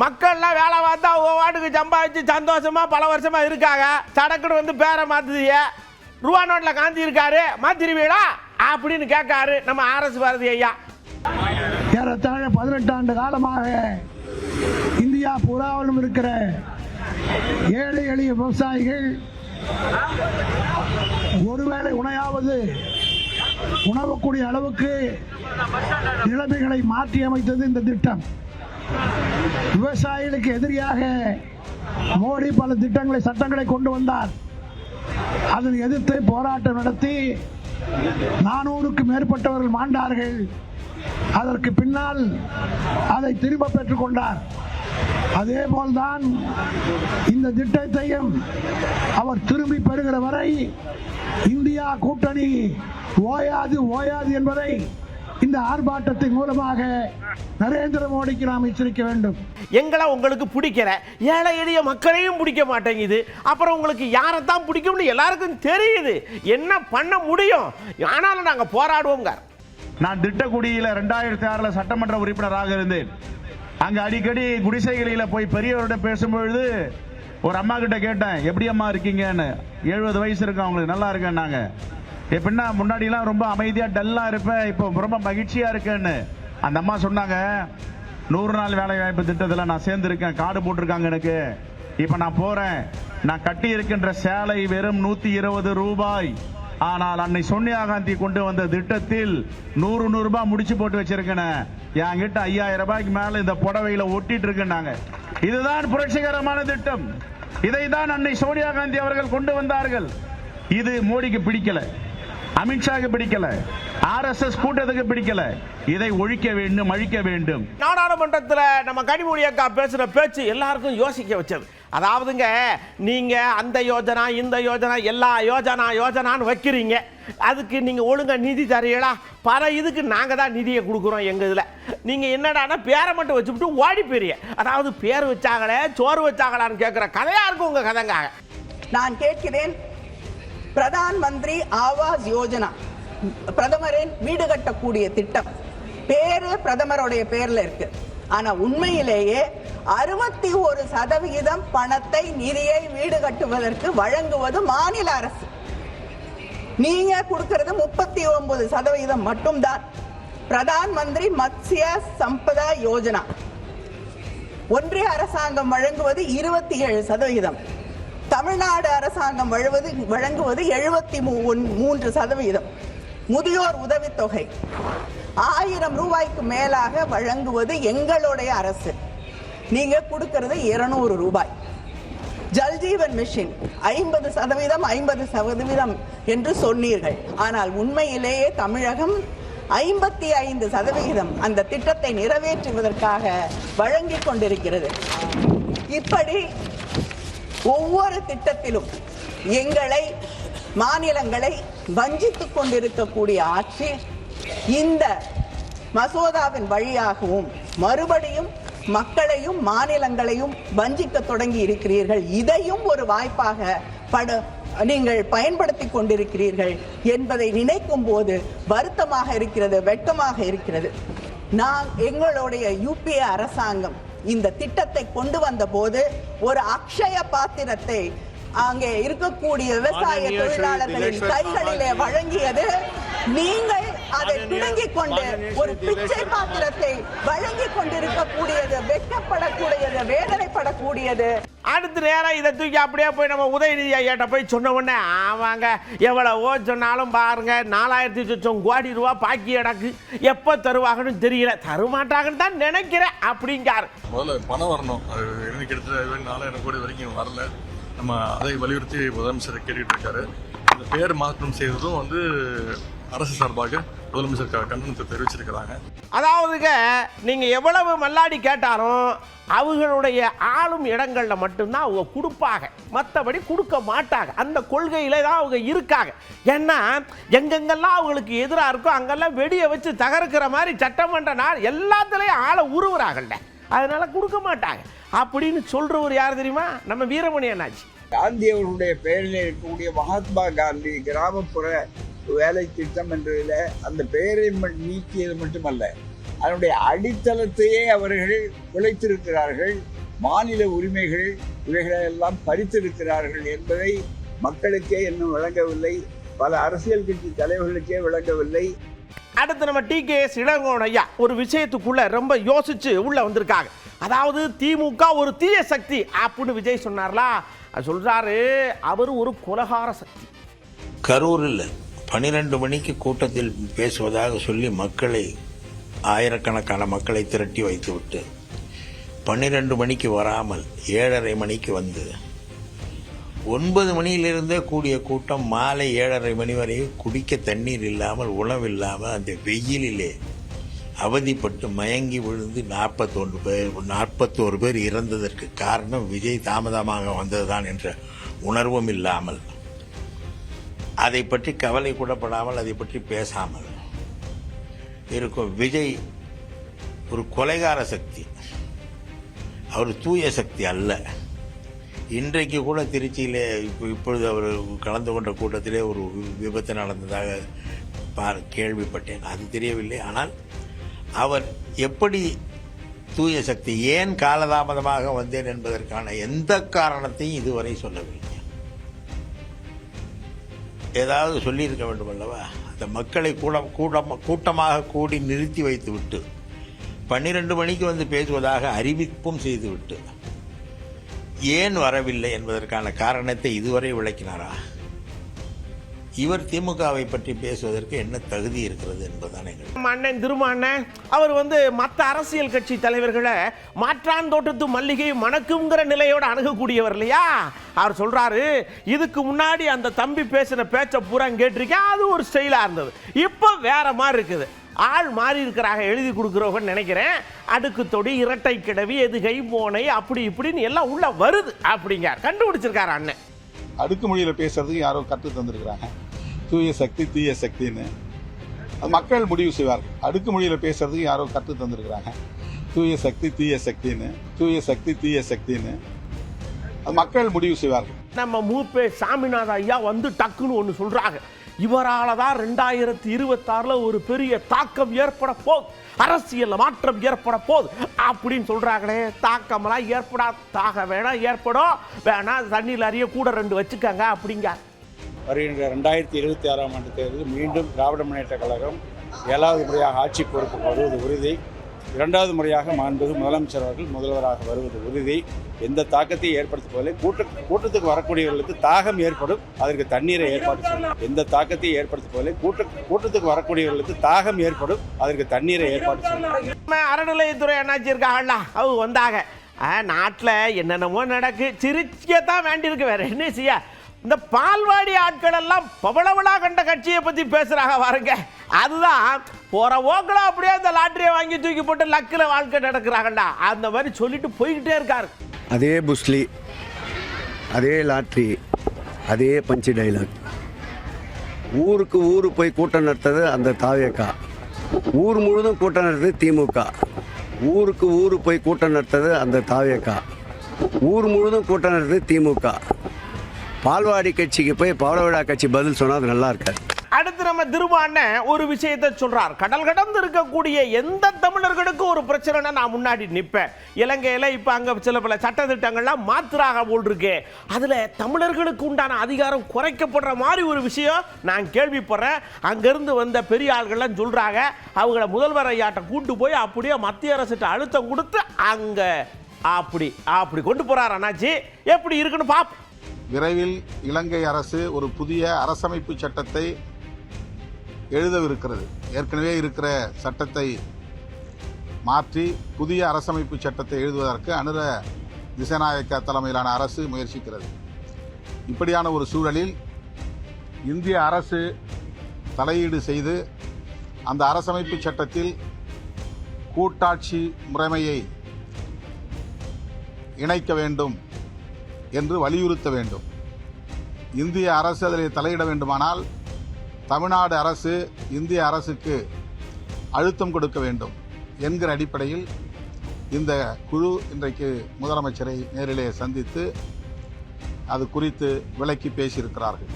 மக்கள்லாம் வேலை பார்த்தா வாட்டுக்கு சம்பாதிச்சு சந்தோஷமா பல வருஷமா இருக்காங்க. சடக்குன்னு வந்து பேரை மாத்துதிய, ரூபா நோட்டில் காந்தி இருக்காரு, மாத்திருவீடா அப்படின்னு கேட்காரு நம்ம RS பாரதி ஐயா. ஏறத்தாழ 18 ஆண்டு காலமாக இந்தியா பூராவிலும் இருக்கிற ஏழை எளிய விவசாயிகள் ஒருவேளை உணவாவது உணவக்கூடிய அளவுக்கு நிலைமைகளை மாற்றி அமைத்தது இந்த திட்டம். விவசாயிகளுக்கு எதிரியாக மோடி பல திட்டங்களை சட்டங்களை கொண்டு வந்தார். அதனை எதிர்த்து போராட்டம் நடத்தி 400க்கும் மேற்பட்டவர்கள் மாண்டார்கள். அதற்கு பின்னால் அதை திரும்ப பெற்றுக் கொண்டார். அதே போல்தான் இந்த திட்டத்தையும் அவர் திரும்பி பெறுகிற வரை இந்தியா கூட்டணி ஓயாது என்பதை இந்த ஆர்ப்பாட்டத்தின் மூலமாக நரேந்திர மோடிக்கு நாம் எச்சரிக்க வேண்டும். எங்களை உங்களுக்கு பிடிக்கிற ஏழை எளிய மக்களையும் பிடிக்க மாட்டேங்குது. அப்புறம் உங்களுக்கு யாரைத்தான் பிடிக்கும்னு எல்லாருக்கும் தெரியுது. என்ன பண்ண முடியும்? ஆனாலும் நாங்கள் போராடுவோங்க. நான் திட்டக்குடியில் 2006 சட்டமன்ற உறுப்பினராக இருந்தேன். அங்க அடிக்கடி குடிசைகளில் போய் பெரியவரிடம் பேசும்பொழுது ஒரு அம்மா கிட்ட கேட்டேன், எப்படி அம்மா இருக்கீங்கன்னு. 70 வயசு இருக்கு அவங்களுக்கு, நல்லா இருக்கேன்னாங்க. எப்படின்னா முன்னாடிலாம் ரொம்ப அமைதியா டல்லா இருப்பேன், இப்போ ரொம்ப மகிழ்ச்சியா இருக்கேன்னு. அந்த அம்மா சொன்னாங்க, 100 நாள் வேலை வாய்ப்பு திட்டத்தில் நான் சேர்ந்திருக்கேன், கார்டு போட்டிருக்காங்க எனக்கு. இப்ப நான் போறேன், நான் கட்டி இருக்கின்ற சேலை வெறும் 120 ரூபாய். ஆனால் அன்னை சோனியா காந்தி கொண்டு வந்த திட்டத்தில் 100 ரூபாய் முடிச்சு போட்டு வச்சிருக்கேன். என்கிட்ட 5000 ரூபாய்க்கு மேல இந்த புடவையில ஒட்டிட்டு இருக்குன்னாங்க. இதுதான் புரட்சிகரமான திட்டம். இதை தான் அன்னை சோனியா காந்தி அவர்கள் கொண்டு வந்தார்கள். இது மோடிக்கு பிடிக்கல, அமித்ஷாக்கு பிடிக்கல, RSS கூட்டத்துக்கு பிடிக்கல. இதை ஒழிக்க வேண்டும், அழிக்க வேண்டும். நாடாளுமன்றத்தில் நம்ம கனிமொழி அக்கா பேசுற பேச்சு எல்லாருக்கும் யோசிக்க வச்சது. அதாவதுங்க, நீங்க அந்த யோஜனா இந்த யோஜனா எல்லா யோஜனான்னு வைக்கிறீங்க. அதுக்கு நீங்க ஒழுங்கா நிதி தரீங்களா? பல இதுக்கு நாங்க தான் நிதியை கொடுக்குறோம் எங்க இதுல. நீங்க என்னடானா பேரை மட்டும் வச்சுட்டு ஓடி போறீங்க. அதாவது பேர் வச்சாங்களே சோறு வச்சாங்களான்னு கேட்கிற கதையா இருக்கும் உங்க கதைங்காக. நான் கேட்கிறேன், பிரதான் மந்திரி ஆவாஸ் யோஜனா, பிரதமரின் வீடு கட்டக்கூடிய திட்டம், பேரு பிரதமருடைய பேர்ல இருக்கு. ஆனா உண்மையிலேயே 61% பணத்தை நிதியை வீடு கட்டுவதற்கு வழங்குவது மாநில அரசு. நீங்க கொடுக்கிறது 39% மட்டும்தான். பிரதான் மந்திரி மத்ஸ்ய சம்பதா யோஜனா ஒன்றிய அரசாங்கம் வழங்குவது 27%. தமிழ்நாடு அரசாங்கம் வழங்குவது 73%. முதியோர் உதவித்தொகை 1000 ரூபாய்க்கு மேலாக வழங்குவது எங்களுடைய அரசு. நீங்க கொடுக்கிறது 200 ரூபாய். ஜல்ஜீவன் மிஷன் 50% என்று சொன்னீர்கள். ஆனால் உண்மையிலேயே தமிழகம் 55% அந்த திட்டத்தை நிறைவேற்றுவதற்காக வழங்கிக் கொண்டிருக்கிறது. இப்படி ஒவ்வொரு திட்டத்திலும் எங்களை, மாநிலங்களை வஞ்சித்துக் கொண்டிருக்கக்கூடிய ஆட்சி இந்த மசோதாவின் வழியாகவும் மறுபடியும் மக்களையும் மாநிலங்களையும் வஞ்சிக்க தொடங்கி இருக்கிறீர்கள். இதையும் ஒரு வாய்ப்பாக நீங்கள் பயன்படுத்திக் கொண்டிருக்கிறீர்கள் என்பதை நினைக்கும் போது வருத்தமாக இருக்கிறது, வெட்கமாக இருக்கிறது. எங்களுடைய UPA அரசாங்கம் இந்த திட்டத்தை கொண்டு வந்த போது ஒரு அக்ஷய பாத்திரத்தை அங்கே இருக்கக்கூடிய விவசாய தொழிலாளர்களின் கைகளிலே வழங்கியது. நீங்கள் அதை பிடுங்கிக் கொண்டு ஒரு பிச்சை பாத்திரத்தை வழங்கிக் கொண்டிருக்கக்கூடியது வெட்கப்படக்கூடியது, வேதனைப்படக்கூடியது. அடுத்த நேரம் இதை தூக்கி அப்படியே போய் நம்ம உதயநிதி ஐயாட்ட போய் சொன்ன உடனே ஆவாங்க, எவ்வளவோ சொன்னாலும் பாருங்க 4000 கோடி ரூபா பாக்கி அடக்கு, எப்போ தருவாங்கன்னு தெரியல, தருமாட்டாங்கன்னு தான் நினைக்கிறேன் அப்படிங்காரு. முதல்ல பணம் வரணும், அது கிட்டத்தட்ட 4000 கோடி வரைக்கும் வரல. நம்ம அதை வலியுறுத்தி முதலமைச்சர் கேட்டுக்கிட்டு இருக்காரு. இந்த பேர் மாற்றம் செய்ததும் அரசு சார்பாக முதலமைச்சர் கண்டனத்தை தெரிவிச்சிருக்கிறாங்க. அதாவதுங்க, நீங்க எவ்வளவு மல்லாடி கேட்டாலும் அவங்களுடைய ஆளும் இடங்கள்ல மட்டும்தான் அவங்க கொடுப்பாங்க, மற்றபடி கொடுக்க மாட்டாங்க. அந்த கொள்கையில தான் அவங்க இருக்காங்க. ஏன்னா எங்கெங்கெல்லாம் அவங்களுக்கு எதிராக இருக்கோ அங்கெல்லாம் வெடியை வச்சு தகர்க்கிற மாதிரி சட்டமன்ற நாள் எல்லாத்துலேயும் ஆளை உருவுறாங்கல்ல, அதனால கொடுக்க மாட்டாங்க அப்படின்னு சொல்றவர் யார் தெரியுமா? நம்ம வீரமணி அண்ணாச்சி. காந்தி அவர்களுடைய பெயரில் இருக்கக்கூடிய மகாத்மா காந்தி கிராமப்புற வேலை திட்டம் என்றதில் அந்த பெயரை நீக்கியது மட்டுமல்ல, அதனுடைய அடித்தளத்தையே அவர்கள் உழைத்திருக்கிறார்கள். மாநில உரிமைகள் இவைகளெல்லாம் பறித்திருக்கிறார்கள் என்பதை மக்களுக்கே இன்னும் விளங்கவில்லை. பல அரசியல் கட்சி தலைவர்களுக்கே விளங்கவில்லை. அடுத்து நம்ம டிகேஎஸ் இளங்கோவன் ஐயா ஒரு விஷயத்துக்குள்ள ரொம்ப யோசிச்சு உள்ள வந்திருக்காங்க. அதாவது திமுக ஒரு தீய சக்தி அப்படின்னு விஜய் சொன்னார்லா, அது சொல்றாரு அவர் ஒரு கொலகார சக்தி. கரூரில் 12 மணிக்கு கூட்டத்தில் பேசுவதாக சொல்லி மக்களை ஆயிரக்கணக்கான மக்களை திரட்டி வைத்துவிட்டு 12 மணிக்கு வராமல் 7:30 மணிக்கு வந்து 9 மணியிலிருந்தே கூடிய கூட்டம் மாலை 7:30 மணி வரை குடிக்க தண்ணீர் இல்லாமல் உணவு இல்லாமல் அந்த வெயிலிலே அவதிப்பட்டு மயங்கி விழுந்து 41 பேர் இறந்ததற்கு காரணம் விஜய் தாமதமாக வந்ததுதான் என்ற உணர்வும் இல்லாமல், அதை பற்றி கவலை கூடப்படாமல், அதை பற்றி பேசாமல் இருக்கும் விஜய் ஒரு கொலைகார சக்தி. அவர் தூய சக்தி அல்ல. இன்றைக்கு கூட திருச்சியிலே இப்பொழுது அவர் கலந்து கொண்ட கூட்டத்திலே ஒரு விபத்து நடந்ததாக கேள்விப்பட்டேன். அது தெரியவில்லை. ஆனால் அவர் எப்படி தூய சக்தி, ஏன் காலதாமதமாக வந்தேன் என்பதற்கான எந்த காரணத்தையும் இதுவரை சொல்லவில்லை. ஏதாவது சொல்லியிருக்க வேண்டும் அல்லவா? அந்த மக்களை கூட்டமாக கூடி நிறுத்தி வைத்துவிட்டு 12 மணிக்கு வந்து பேசுவதாக அறிவிப்பும் செய்துவிட்டு ஏன் வரவில்லை என்பதற்கான காரணத்தை இதுவரை விளக்கினாரா? இவர் திமுகவை பற்றி பேசுவதற்கு என்ன தகுதி இருக்கிறது என்பதுதான் எங்கள் அண்ணன் திருமாண்ணன் அவர் மற்ற அரசியல் கட்சி தலைவர்களை மாற்றான் தோட்டத்து மல்லிகை மணக்குங்கிற நிலையோடு அணுகக்கூடியவர் இல்லையா? அவர் சொல்றாரு, இதுக்கு முன்னாடி அந்த தம்பி பேசின பேச்சை பூரா கேட்டிருக்கேன், அது ஒரு ஸ்டைலா இருந்தது, இப்போ வேற மாதிரி இருக்குது, ஆள் மாறி இருக்கிறாங்க எழுதி கொடுக்குறவங்க நினைக்கிறேன், அடுக்கு தொடி இரட்டை கிடவி எதுகை மோனை அப்படி இப்படின்னு எல்லாம் உள்ள வருது அப்படிங்க கண்டுபிடிச்சிருக்காரு அண்ணன். அடுக்குமொழியில பேசுறதுக்கு யாரோ கற்று தந்திருக்கிறாங்க, தூய சக்தி தீய சக்தின்னு. அது மக்கள் முடிவு செய்வார்கள். அடுக்குமொழியில பேசுறதுக்கு யாரோ கற்று தந்திருக்கிறாங்க, தூய சக்தி தீய சக்தின்னு, தூய சக்தி தீய சக்தின்னு. அது மக்கள் முடிவு செய்வார்கள். நம்ம மூப்பே சாமிநாத ஐயா டக்குன்னு ஒன்று சொல்றாங்க, இவரால தான் 2026 ஒரு பெரிய தாக்கம் ஏற்பட போகுது, அரசியல் மாற்றம் ஏற்பட போகுது அப்படின்னு சொல்றாங்களே. தாக்கமெல்லாம் ஏற்படாது, தாக வேணா ஏற்படும், வேணா தண்ணியில் அறிய கூட 2 வச்சுக்கங்க அப்படிங்க. வருகின்ற 2026 ஆண்டு தேர்தலில் மீண்டும் திராவிட முன்னேற்ற கழகம் 7வது முறையாக ஆட்சி பொறுப்புக்கு வருவது உறுதி. 2வது முறையாக மாண்புமிகு முதலமைச்சர் அவர்கள் முதல்வராக வருவது உறுதி. எந்த தாக்கத்தையும் ஏற்படுத்துவதில்லை. கூட்டத்துக்கு வரக்கூடியவர்களுக்கு தாகம் ஏற்படும், அதற்கு தண்ணீரை ஏற்பாடு செய்யும். எந்த தாக்கத்தையும் ஏற்படுத்துவதில்லை. கூட்டத்துக்கு வரக்கூடியவர்களுக்கு தாகம் ஏற்படும், அதற்கு தண்ணீரை ஏற்பாடு செய்யும். அறநிலையத்துறை அண்ணாச்சி இருக்காங்கல்ல, அவங்க வந்தாங்க. நாட்டில் என்னென்னமோ நடக்கு, சிரிக்கத்தான் வேண்டியிருக்கு, வேற என்ன செய்ய. இந்த பால்வாடி ஆட்கள் எல்லாம் பவளவளா கண்ட கட்சியை பற்றி பேசுகிறாங்க பாருங்க. அதுதான் போகிற ஓக்களை அப்படியே அந்த லாட்டரியை வாங்கி தூக்கி போட்டு லக்கில் வாழ்க்கை நடக்கிறாங்கடா, அந்த மாதிரி சொல்லிட்டு போய்கிட்டே இருக்காரு. அதே புஸ்லி, அதே லாட்ரி, அதே பஞ்சு டைலாக். ஊருக்கு ஊர் போய் கூட்டம் நடத்தது அந்த தாவேக்கா, ஊர் முழுதும் கூட்டம் நடத்தது திமுக. ஊருக்கு ஊர் போய் கூட்டம் நடத்தது அந்த தாவேக்கா, ஊர் முழுதும் கூட்டம் நடத்தது திமுக. பால்வாடி கட்சிக்கு போய் பவளவிழா கட்சி பதில் சொன்னால் அது நல்லா இருக்காது. அடுத்து நம்ம திருமாண்ண ஒரு விஷயத்தை சொல்றார், கடல் கடந்து இருக்கக்கூடிய எந்த தமிழர்களுக்கும் ஒரு பிரச்சனைனா நான் முன்னாடி நிற்பேன். இலங்கையில் இப்போ அங்கே சில பல சட்டத்திட்டங்கள்லாம் மாத்திராக போல் இருக்கு, அதில் தமிழர்களுக்கு உண்டான அதிகாரம் குறைக்கப்படுற மாதிரி ஒரு விஷயம் நான் கேள்விப்படுறேன். அங்கேருந்து வந்த பெரிய ஆள்கள்லாம் சொல்கிறாங்க, அவங்கள முதல்வர் ஐயாட்ட கூட்டு போய் அப்படியே மத்திய அரசுக்கு அழுத்தம் கொடுத்து அங்கே அப்படி கொண்டு போகிறார் அண்ணாச்சி. எப்படி இருக்குன்னு பார்ப்போம். விரைவில் இலங்கை அரசு ஒரு புதிய அரசமைப்பு சட்டத்தை எழுதவிருக்கிறது. ஏற்கனவே இருக்கிற சட்டத்தை மாற்றி புதிய அரசமைப்பு சட்டத்தை எழுதுவதற்கு அனுர திசநாயக்க தலைமையிலான அரசு முயற்சிக்கிறது. இப்படியான ஒரு சூழலில் இந்திய அரசு தலையீடு செய்து அந்த அரசமைப்பு சட்டத்தில் கூட்டாட்சி முறைமையை இணைக்க வேண்டும் என்று வலியுறுத்த வேண்டும். இந்திய அரசு அதில் தலையிட வேண்டுமானால் தமிழ்நாடு அரசு இந்திய அரசுக்கு அழுத்தம் கொடுக்க வேண்டும் என்கிற அடிப்படையில் இந்த குழு இன்றைக்கு முதலமைச்சரை நேரிலே சந்தித்து அது குறித்து விளக்கி பேசியிருக்கிறார்கள்.